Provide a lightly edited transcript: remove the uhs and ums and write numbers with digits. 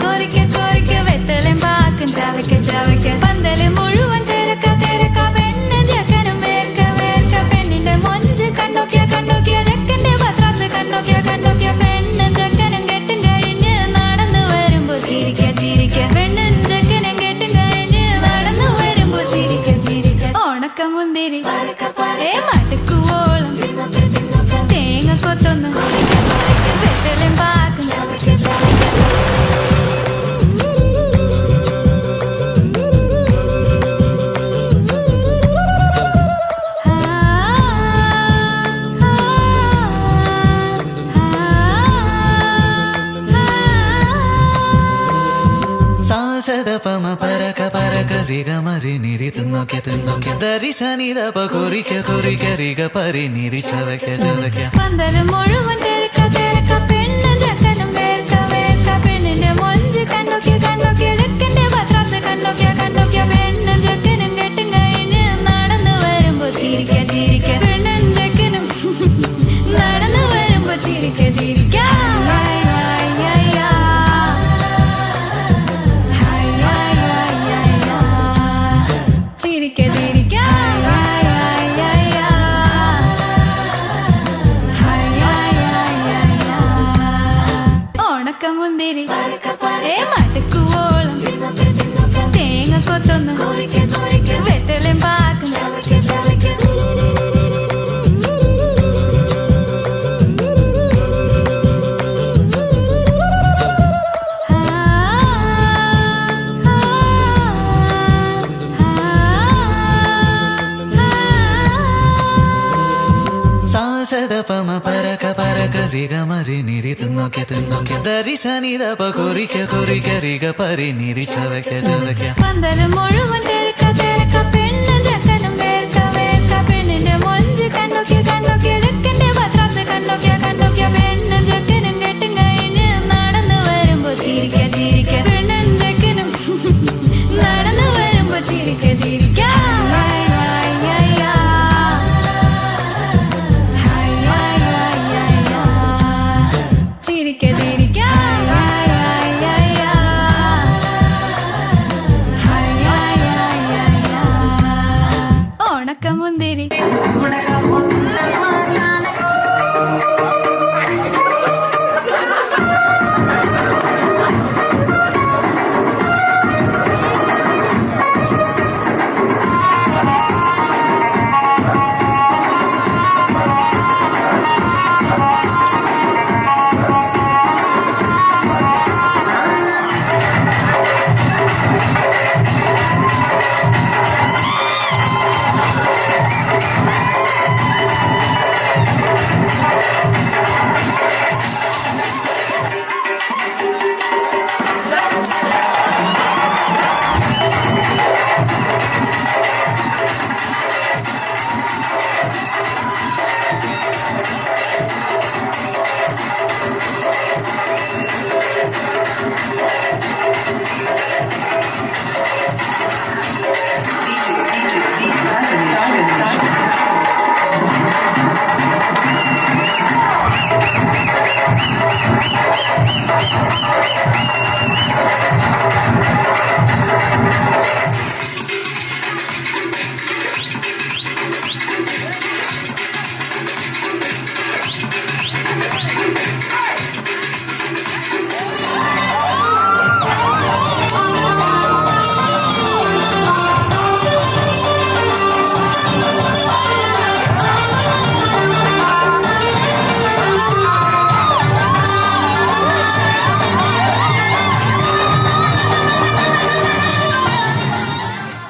കോരിക്ക കോരിക്ക വെത്തലും പാക്കും ചവയ്ക്ക ചവയ്ക്ക പന്തല് മുഴുവൻ തിരക്ക തിരക്ക പെണ്ണ് ചെക്കനും വേർക്ക വേർക്ക പെണ്ണിന്റെ മൊഞ്ച് കണ്ണോക്കിയ കണ്ണോക്കിയ ചെക്കന്റെ പത്രാസ് കണ്ണോക്കിയ കണ്ണോക്കിയ പെണ്ണും ചെക്കനും കെട്ടും കഴിഞ്ഞ് നടന്നു വരുമ്പോ ചിരിക്ക ചിരിക്ക പെണ്ണും ചെക്കനും കെട്ടും കഴിഞ്ഞ് നടന്നു വരുമ്പോ ചിരിക്ക ചിരിക്ക ഉണക്കമുന്തിരി മടുക്കുവോളം തേങ്ങ കൊത്തൊന്ന് വെത്തലും പാക്കും സാസദപമ പരക പരക റിഗ മരി നിരി തിന്നോക്ക തിന്നോക്ക ദരി സനിദപ കൊറിക്ക കൊറിക്ക റിഗ പരി നിരി ചവയ്ക്ക ചവയ്ക്ക പന്തല് മുഴുവൻ തിരക്ക തിരക്ക പെണ്ണും ചെക്കനും വേർക്ക വേർക്ക പെണ്ണിന്റെ മൊഞ്ച് കണ്ണോക്കിയ കണ്ണോക്കിയ ചെക്കന്റെ പത്രാസ് കണ്ണോക്കിയ കണ്ണോക്കിയ പെണ്ണും ചെക്കനും കെട്ടും കഴിഞ്ഞ് നടന്നു വരുമ്പോ ചിരിക്ക ചിരിക്ക പെണ്ണും ചെക്കനും നടന്നു വരുമ്പോ ചിരിക്ക ചിരിക്ക ചിരിക്ക ചിരിക്ക ഉണക്കമുന്തിരി മടുക്കുവോളം തേങ്ങ കൊത്തൊന്ന് വെത്തലും പാക്കും സാസദപമ പരക പരക റിഗ മരി നിരി തിന്നോക്ക തിന്നോക്ക ദരി സനിദപ കൊറിക്ക കൊറിക്ക റിഗ പരി നിരി ചവയ്ക്ക ചവയ്ക്ക പന്തല് മുഴുവൻ തിരക്ക തിരക്ക പെണ്ണും ചെക്കനും വേർക്ക വേർക്ക പെണ്ണിന്റെ മൊഞ്ച് കണ്ണോക്കിയ കണ്ണോക്കിയ ചെക്കന്റെ പത്രാസ് കണ്ണോക്കിയ കണ്ണോക്കിയ പെണ്ണ്